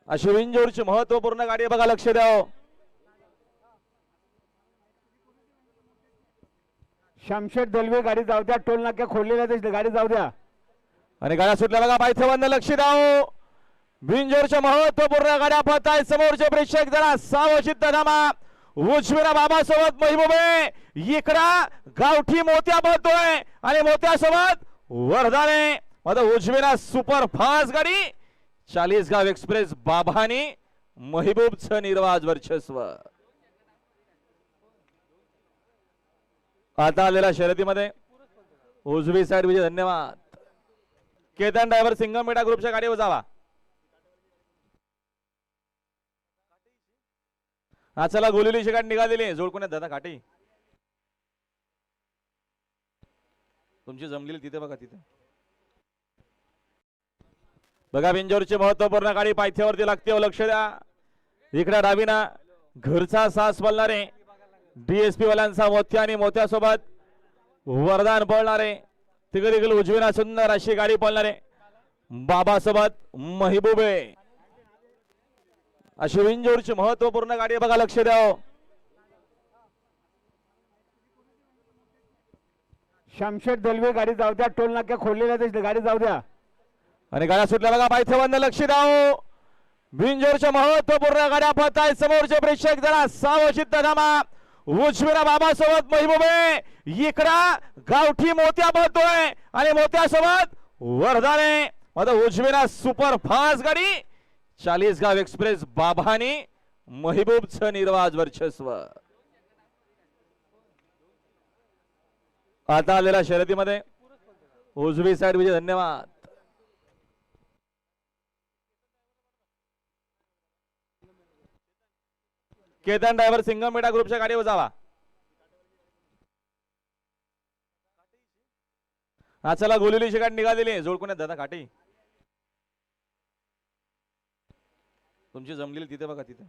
अशी विंजोरची महत्वपूर्ण गाडी बघा, लक्ष द्या. शामशेठ दलवे गाडी जाऊ द्या, टोल नाक्या खोललेल्या गाडी जाऊ द्या. आणि गाड्या सुटल्या बघा, पायथ्यावरनं लक्ष द्या. विंजोरच्या महत्वपूर्ण गाड्या पाहत आहेत. समोरचे प्रेक्षक जरा सावचित्त थांबा. उजवीला बाबासोबत महबूबे, इकडा गावठी मोत्या पाहतोय आणि मोत्यासोबत वर्धाने. आता उजवीला सुपर फास्ट गाडी 40 गाव एक्सप्रेस बाबानी महबूबचं निर्वाज वर्चस्व. आता आलेल्या शर्यतीमध्ये उजवी साइड विजय. धन्यवाद. केतन ड्रायव्हर सिंगम मीडिया ग्रुपच्या गाडीवर जावा. हा चला, गोलिवलीची गाडी निघालेली. जोडकुण्यात दादा काठी तुमची जमलेली तिथे बघा, तिथे बघा. बिंजोरची महत्वपूर्ण गाडी पायथ्यावरती लागते, लक्ष द्या. इकडे डावीना घरचा सास बोलणारे डीएसपी वाल्यांचा मोत्या आणि मोत्यासोबत वरदान पळणारे. तिकडे देखील उजवीना सुंदर अशी गाडी पळणारे बाबासोबत महबूबे. अशी विंजोरची महत्वपूर्ण गाडी बघा, लक्ष द्या. शामशेठ दलवे गाडी जाऊ द्या, टोल नाक्या खोललेल्या गाडी जाऊ द्या. आणि गाड्या सुटल्या बघा, पायथ्यावरनं लक्ष द्या. विंजोरच्या महत्वपूर्ण गाड्या पाहत आहेत. समोरचे प्रेक्षक जरा सावचित्त थांबा. उजवीला बाबासोबत महबूबे, इकडा गावठी मोत्या पाहतोय आणि मोत्यासोबत वर्धाने. आता उजवीला सुपर फास्ट गाडी 40 गाव एक्सप्रेस बाबानी महबूबचं निर्वाज वर्चस्व. आता आलेल्या शर्यतीमध्ये उजवी साइड विजय. धन्यवाद. केतन ड्रायव्हर सिंगम मीडिया ग्रुपच्या गाडीवर जावा. हा चला, गोलिवलीची गाडी निघालेली. जोडकुण्यात दादा काठी तुमची जमलेली तिथे बघा, तिथे